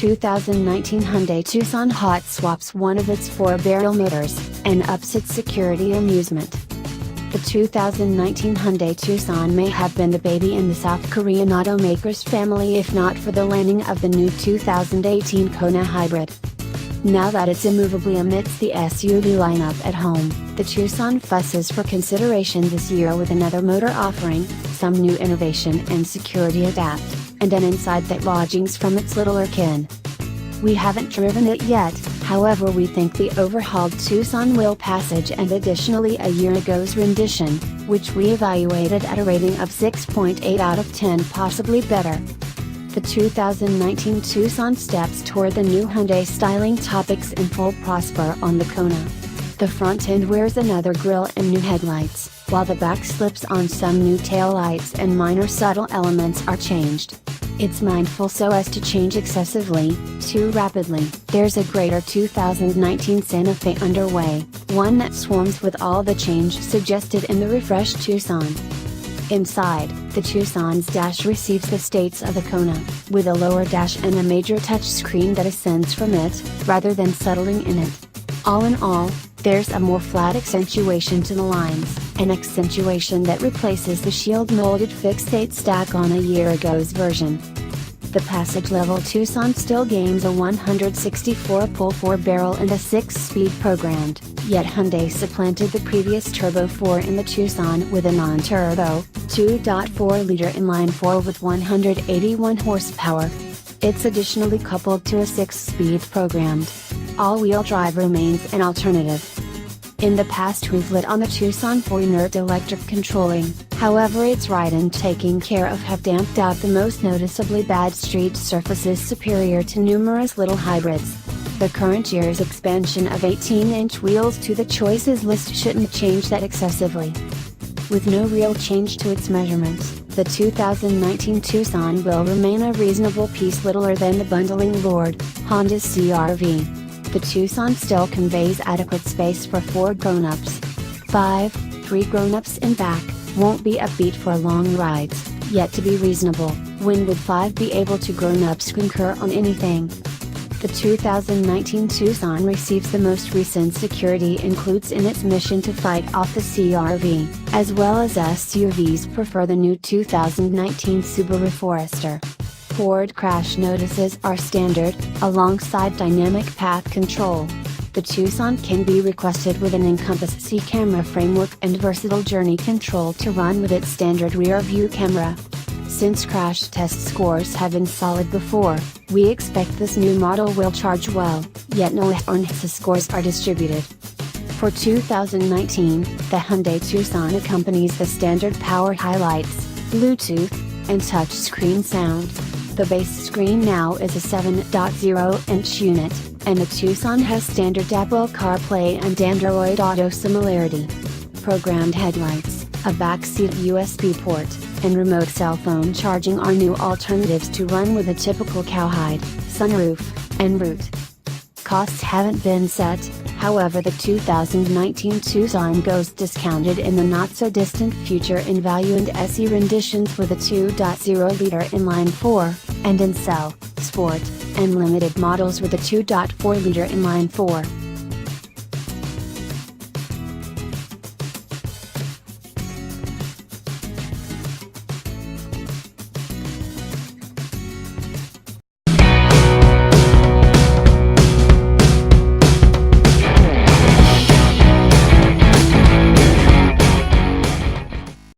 2019 Hyundai Tucson hot swaps one of its 4-barrel motors, and ups its security amusement. The 2019 Hyundai Tucson may have been the baby in the South Korean automaker's family if not for the landing of the new 2018 Kona hybrid. Now that it's immovably amidst the SUV lineup at home, the Tucson fusses for consideration this year with another motor offering, some new innovation and security adapt, and an inside that lodgings from its littler kin. We haven't driven it yet, however we think the overhauled Tucson will passage and additionally a year ago's rendition, which we evaluated at a rating of 6.8 out of 10 possibly better. The 2019 Tucson steps toward the new Hyundai styling topics in full prosper on the Kona. The front end wears another grille and new headlights, while the back slips on some new taillights and minor subtle elements are changed. It's mindful so as to change excessively, too rapidly. There's a greater 2019 Santa Fe underway, one that swarms with all the change suggested in the refreshed Tucson. Inside, the Tucson's dash receives the states of the Kona, with a lower dash and a major touchscreen that ascends from it, rather than settling in it. All in all, there's a more flat accentuation to the lines, an accentuation that replaces the shield-molded fixate stack on a year ago's version. The passage-level Tucson still gains a 164 pull 4-barrel and a 6-speed programmed, yet Hyundai supplanted the previous Turbo 4 in the Tucson with a non-turbo, 2.4-liter inline-4 with 181 horsepower. It's additionally coupled to a 6-speed programmed. All-wheel drive remains an alternative. In the past we've lit on the Tucson for inert electric controlling, however its ride and taking care of have damped out the most noticeably bad street surfaces superior to numerous little hybrids. The current year's expansion of 18-inch wheels to the choices list shouldn't change that excessively. With no real change to its measurements, the 2019 Tucson will remain a reasonable piece littler than the bundling Lord, Honda's CR-V. The Tucson still conveys adequate space for 4 grown-ups. 3 grown-ups in back, won't be a beat for long rides, yet to be reasonable, when would 5 be able to grown-ups concur on anything? The 2019 Tucson receives the most recent security includes in its mission to fight off the CR-V, as well as SUVs prefer the new 2019 Subaru Forester. Forward crash notices are standard, alongside dynamic path control. The Tucson can be requested with an Encompass C camera framework and versatile journey control to run with its standard rear view camera. Since crash test scores have been solid before, we expect this new model will charge well, yet no NHTSA scores are distributed. For 2019, the Hyundai Tucson accompanies the standard power highlights, Bluetooth, and touchscreen sound. The base screen now is a 7.0-inch unit, and the Tucson has standard Apple CarPlay and Android Auto similarity. Programmed headlights, a backseat USB port, and remote cell phone charging are new alternatives to run with a typical cowhide, sunroof, and root. Costs haven't been set, however the 2019 Tucson goes discounted in the not-so-distant future in value and SE renditions with a 2.0-liter inline-4, and in Cell, Sport, and limited models with a 2.4-liter inline-4.